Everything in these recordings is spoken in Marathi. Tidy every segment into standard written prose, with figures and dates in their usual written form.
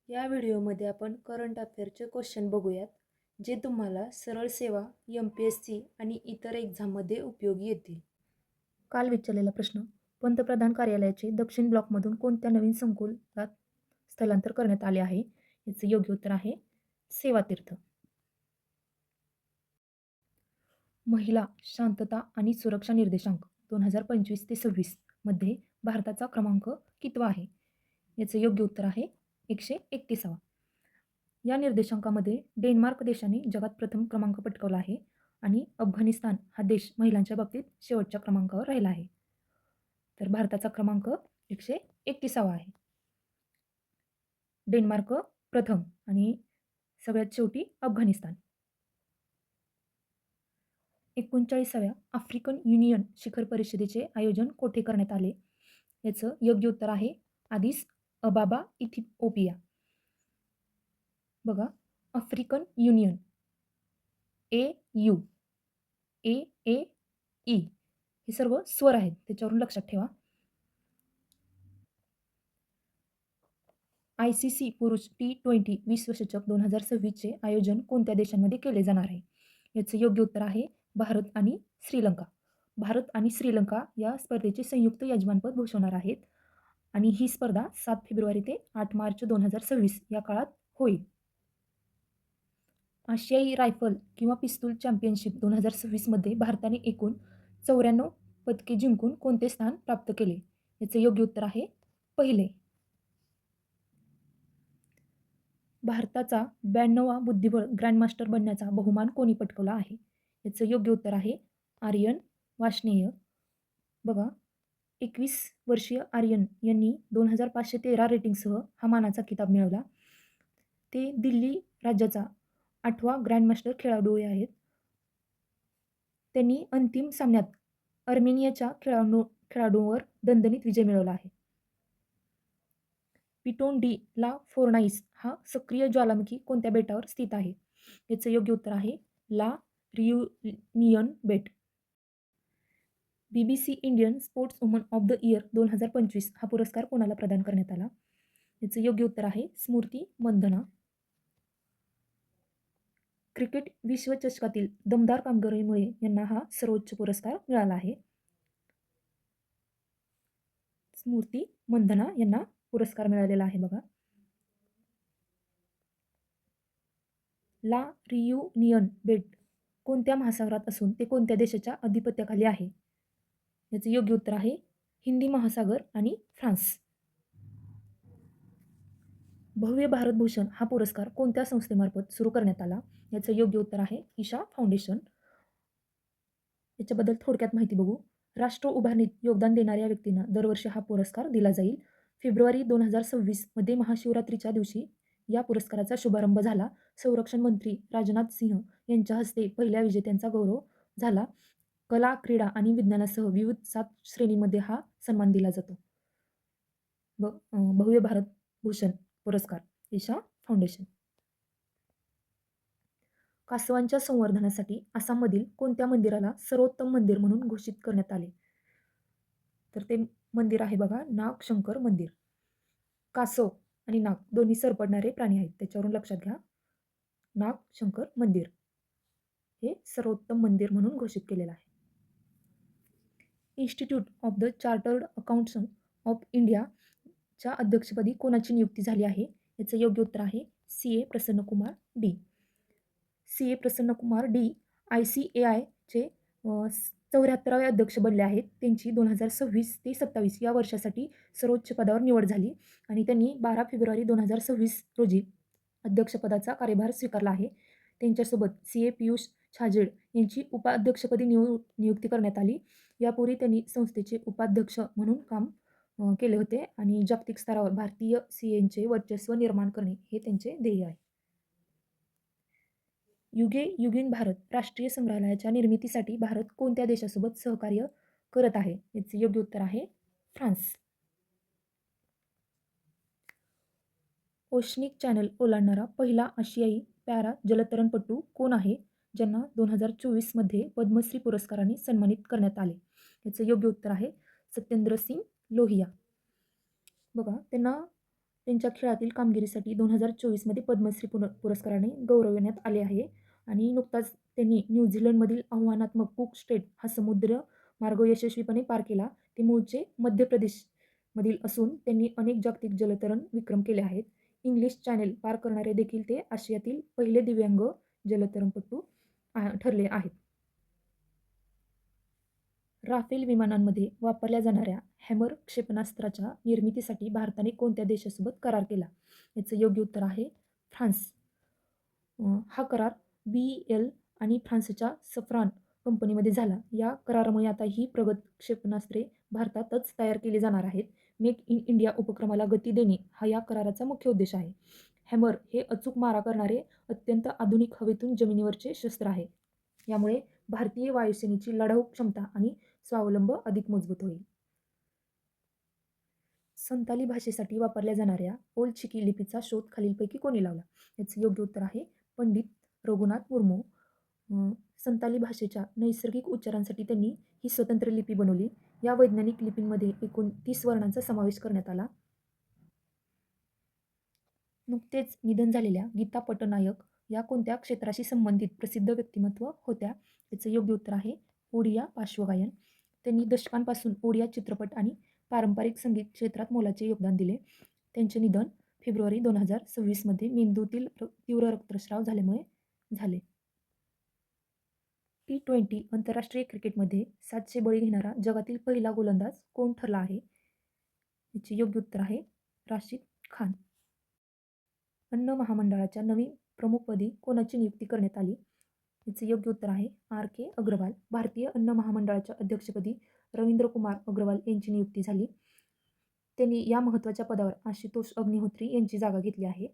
या व्हिडिओमध्ये आपण करंट अफेअरचे क्वेश्चन बघूयात, जे तुम्हाला सरळ सेवा, MPSC आणि इतर एक्झाममध्ये उपयोगी येतील. काल विचारलेला प्रश्न, पंतप्रधान कार्यालयाचे दक्षिण ब्लॉकमधून कोणत्या नवीन संकुलात स्थलांतर करण्यात आले आहे? याचे योग्य उत्तर आहे सेवातीर्थ. महिला शांतता आणि सुरक्षा निर्देशांक 2025 ते 26 मध्ये भारताचा क्रमांक कितवा आहे? याचे योग्य उत्तर आहे 131वा. या निर्देशांकामध्ये डेन्मार्क देशाने जगात प्रथम क्रमांक पटकावला आहे आणि अफगाणिस्तान हा देश महिलांच्या बाबतीत शेवटच्या क्रमांकावर राहिला आहे. तर भारताचा क्रमांक 131वा आहे. डेन्मार्क प्रथम आणि सगळ्यात शेवटी अफगाणिस्तान. 39व्या आफ्रिकन युनियन शिखर परिषदेचे आयोजन कोठे करण्यात आले? याचं योग्य उत्तर आहे आदिस अबाबा, इथिओपिया. बघा, आफ्रिकन युनियन, AU, AAE हे सर्व स्वर आहेत, त्याच्यावरून लक्षात ठेवा. ICC पुरुष T20 विश्वचषक 2026चे आयोजन कोणत्या देशांमध्ये केले जाणार आहे? याचं योग्य उत्तर आहे भारत आणि श्रीलंका. भारत आणि श्रीलंका या स्पर्धेचे संयुक्त यजमानपद भूषवणार आहेत आणि ही स्पर्धा 7 फेब्रुवारी ते 8 मार्च 2026 या काळात होईल. आशियाई रायफल किंवा पिस्तूल चॅम्पियनशिप 2026 मध्ये भारताने एकूण 94 पदके जिंकून कोणते स्थान प्राप्त केले? याचे योग्य उत्तर आहे पहिले. भारताचा 92वा बुद्धिबळ ग्रँडमास्टर बनण्याचा बहुमान कोणी पटकावला आहे? याचं योग्य उत्तर आहे आर्यन वार्ष्णेय. बघा, 21 वर्षीय आर्यन यांनी 2513 रेटिंगसह हा मानाचा किताब मिळवला. ते दिल्ली राज्याचा 8वा ग्रँडमास्टर खेळाडू आहेत. त्यांनी अंतिम सामन्यात अर्मेनियाच्या खेळाडूवर दणदणीत विजय मिळवला आहे. पिटोन डी ला फोर्नाइस हा सक्रिय ज्वालामुखी कोणत्या बेटावर स्थित आहे? याचं योग्य उत्तर आहे ला रियुनियन बेट. BBC Indian sports woman of the year 2025 हा पुरस्कार कोणाला प्रदान करण्यात आला? याचं योग्य उत्तर आहे स्मृती मंधना. क्रिकेट विश्वचषकातील दमदार कामगिरीमुळे यांना हा सर्वोच्च पुरस्कार मिळाला आहे. स्मृती मंधना यांना पुरस्कार मिळालेला आहे. बघा, ला रियुनियन बेट कोणत्या महासागरात असून ते कोणत्या देशाच्या अधिपत्याखाली आहे? याचे योग्य उत्तर आहे हिंदी महासागर आणि फ्रान्स. भव्य भारत भूषण हा पुरस्कार कोणत्या संस्थेमार्फत सुरू करण्यात आला? याचं योग्य उत्तर आहे ईशा फाउंडेशन. याच्याबद्दल थोडक्यात माहिती बघू. राष्ट्र उभारणीत योगदान देणाऱ्या व्यक्तींना दरवर्षी हा पुरस्कार दिला जाईल. फेब्रुवारी 2026 मध्ये महाशिवरात्रीच्या दिवशी या पुरस्काराचा शुभारंभ झाला. संरक्षण मंत्री राजनाथ सिंह यांच्या हस्ते पहिल्या विजेत्यांचा गौरव झाला. कला, क्रीडा आणि विज्ञानासह विविध 7 श्रेणींमध्ये हा सन्मान दिला जातो. भव्य भारत भूषण पुरस्कार ईशा फाउंडेशन. कासवांच्या संवर्धनासाठी आसाममधील कोणत्या मंदिराला सर्वोत्तम मंदिर म्हणून घोषित करण्यात आले? तर ते मंदिर आहे बघा नागशंकर मंदिर. कासव आणि नाग दोन्ही सरपडणारे प्राणी आहेत, त्याच्यावरून लक्षात घ्या. नागशंकर मंदिर हे सर्वोत्तम मंदिर म्हणून घोषित केलेलं आहे. Institute of the chartered accountants of इंडियाच्या अध्यक्षपदी कोणाची नियुक्ती झाली आहे? याचं योग्य उत्तर आहे CA Prasannakumar D. CA Prasannakumar D ICAIचे 74वे अध्यक्ष बनले आहेत. त्यांची 2026 ते 27 या वर्षासाठी सर्वोच्च पदावर निवड झाली आणि त्यांनी 12 फेब्रुवारी 2026 रोजी अध्यक्षपदाचा कार्यभार स्वीकारला आहे. त्यांच्यासोबत CA पियुष छाजेड यांची उपाध्यक्षपदी नियुक्ती करण्यात आली. यापूर्वी त्यांनी संस्थेचे उपाध्यक्ष म्हणून काम केले होते आणि जागतिक स्तरावर भारतीय CAंचे वर्चस्व निर्माण करणे हे त्यांचे ध्येय आहे. युगे युगीन भारत राष्ट्रीय संग्रहालयाच्या निर्मितीसाठी भारत कोणत्या देशासोबत सहकार्य करत आहे? याचे योग्य उत्तर आहे फ्रान्स. ओशनिक चॅनल ओलांडणारा पहिला आशियाई पॅरा जलतरणपटू कोण आहे, ज्यांना 2024 मध्ये पद्मश्री पुरस्काराने सन्मानित करण्यात आले? याचं योग्य उत्तर आहे सत्येंद्र सिंग लोहिया. बघा, त्यांना त्यांच्या खेळातील कामगिरीसाठी 2024मध्ये पद्मश्री पुरस्काराने गौरविण्यात आले आहे. आणि नुकताच त्यांनी न्यूझीलंडमधील आव्हानात्मक कुक स्ट्रेट हा समुद्र मार्ग यशस्वीपणे पार केला. ते मूळचे मध्य प्रदेशमधील असून त्यांनी अनेक जागतिक जलतरण विक्रम केले आहेत. इंग्लिश चॅनेल पार करणारे देखील ते आशियातील पहिले दिव्यांग जलतरणपटू ठरले आहेत. राफेल विमानांमध्ये वापरल्या जाणाऱ्या हॅमर क्षेपणास्त्राच्या निर्मितीसाठी भारताने कोणत्या देशासोबत करार केला? याचं योग्य उत्तर आहे फ्रान्स. हा करार BEL आणि फ्रान्सच्या सफ्रान कंपनीमध्ये झाला. या करारामुळे आता ही प्रगत क्षेपणास्त्रे भारतातच तयार केली जाणार आहेत. मेक इन इंडिया उपक्रमाला गती देणे हा या कराराचा मुख्य उद्देश आहे. हॅमर हे अचूक मारा करणारे अत्यंत आधुनिक हवेतून जमिनीवरचे शस्त्र आहे. यामुळे भारतीय वायुसेनेची लढाऊ क्षमता आणि स्वावलंब अधिक मजबूत होईल. संताली भाषेसाठी वापरल्या जाणाऱ्या ओल चिकी लिपीचा शोध खालीलपैकी कोणी लावला? याचं योग्य उत्तर आहे पंडित रघुनाथ मुर्मू. संताली भाषेच्या नैसर्गिक उच्चारांसाठी त्यांनी ही स्वतंत्र लिपी बनवली. या वैज्ञानिक लिपींमध्ये एकूण 30 वर्णांचा समावेश करण्यात आला. नुकतेच निधन झालेल्या गीता पटनायक या कोणत्या क्षेत्राशी संबंधित प्रसिद्ध व्यक्तिमत्व होत्या? याचं योग्य उत्तर आहे ओडिया पार्श्वगायन. त्यांनी दशकांपासून ओडिया चित्रपट आणि पारंपरिक संगीत क्षेत्रात मोलाचे योगदान दिले. त्यांचे निधन फेब्रुवारी 2026मध्ये मेंदूतील तीव्र रक्तस्राव झाल्यामुळे झाले. T20 आंतरराष्ट्रीय क्रिकेटमध्ये 700 बळी घेणारा जगातील पहिला गोलंदाज कोण ठरला आहे? याचे योग्य उत्तर आहे राशिद खान. अन्न महामंडळाच्या नवीन प्रमुखपदी कोणाची नियुक्ती करण्यात आली? याचे योग्य उत्तर आहे RK अग्रवाल. भारतीय अन्न महामंडळाच्या अध्यक्षपदी रवींद्र कुमार अग्रवाल यांची नियुक्ती झाली. त्यांनी या महत्त्वाच्या पदावर आशुतोष अग्निहोत्री यांची जागा घेतली आहे.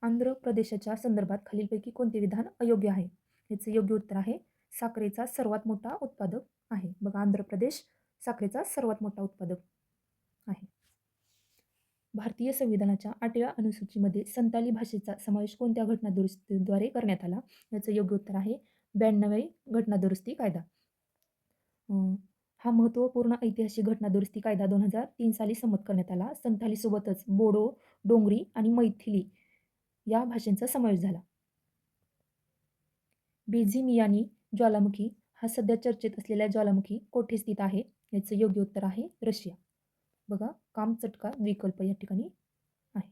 आंध्र प्रदेशाच्या संदर्भात खालीलपैकी कोणते विधान अयोग्य आहे? याचे योग्य उत्तर आहे साखरेचा सर्वात मोठा उत्पादक आहे. बघा, आंध्र प्रदेश साखरेचा सर्वात मोठा उत्पादक आहे. भारतीय संविधानाच्या 8व्या अनुसूचीमध्ये संताली भाषेचा समावेश कोणत्या घटनादुरुस्तीद्वारे करण्यात आला? याचं योग्य उत्तर आहे 92वी घटनादुरुस्ती कायदा. हा महत्त्वपूर्ण ऐतिहासिक घटनादुरुस्ती कायदा 2003 साली संमत करण्यात आला. संथालीसोबतच बोडो, डोंगरी आणि मैथिली या भाषांचा समावेश झाला. बेझिमियानी ज्वालामुखी हा सध्या चर्चेत असलेल्या ज्वालामुखी कोठे स्थित आहे? याचं योग्य उत्तर आहे रशिया. बघा, कामचटका विकल्प या ठिकाणी आहे.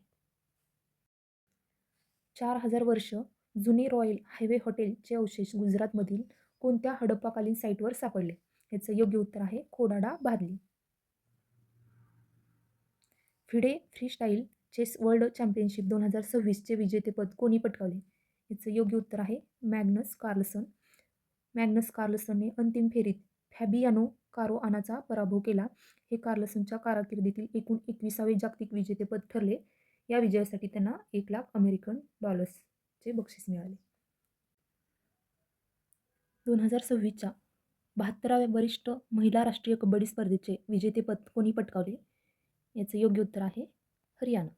4000 वर्ष जुने रॉयल हायवे हॉटेलचे अवशेष गुजरातमधील कोणत्या हडप्पाकालीन साईटवर सापडले? याचं योग्य उत्तर आहे खोडाडा बादली. FIDE freestyle chess world championship 2026चे विजेतेपद कोणी पटकावले? याचं योग्य उत्तर आहे मॅग्नस कार्लसन. मॅग्नस कार्लसनने अंतिम फेरीत फॅबियानो कारुआनाचा पराभव केला. हे कार्लसनच्या कारकिर्दीतील एकूण 21वे जागतिक विजेतेपद ठरले. या विजयासाठी त्यांना $1,00,000 अमेरिकन चे बक्षीस मिळाले. 2026च्या 72व्या वरिष्ठ महिला राष्ट्रीय कबड्डी स्पर्धेचे विजेतेपद कोणी पटकावले? याचं योग्य उत्तर आहे हरियाणा.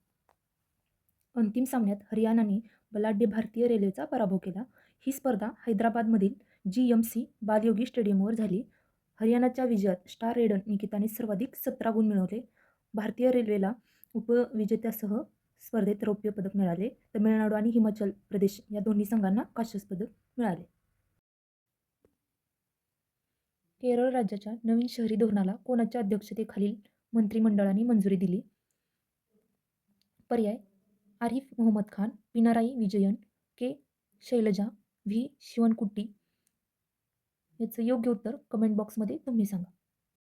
अंतिम सामन्यात हरियाणाने बलाढ्य भारतीय रेल्वेचा पराभव केला. ही स्पर्धा हैदराबादमधील GMC बालयोगी स्टेडियमवर झाली. हरियाणाच्या विजयात स्टार रेडर निकिताने सर्वाधिक 17 गुण मिळवले. भारतीय रेल्वेला उपविजेत्यासह स्पर्धेत रौप्य पदक मिळाले. तमिळनाडू आणि हिमाचल प्रदेश या दोन्ही संघांना कांस्य पदक मिळाले. केरळ राज्याच्या नवीन शहरी धोरणाला कोणाच्या अध्यक्षतेखालील मंत्रिमंडळाने मंजुरी दिली? पर्याय आरिफ मोहम्मद खान, पिनाराई विजयन, के शैलजा, व्ही शिवनकुट्टी. याचं योग्य उत्तर कमेंट बॉक्समध्ये तुम्ही सांगा.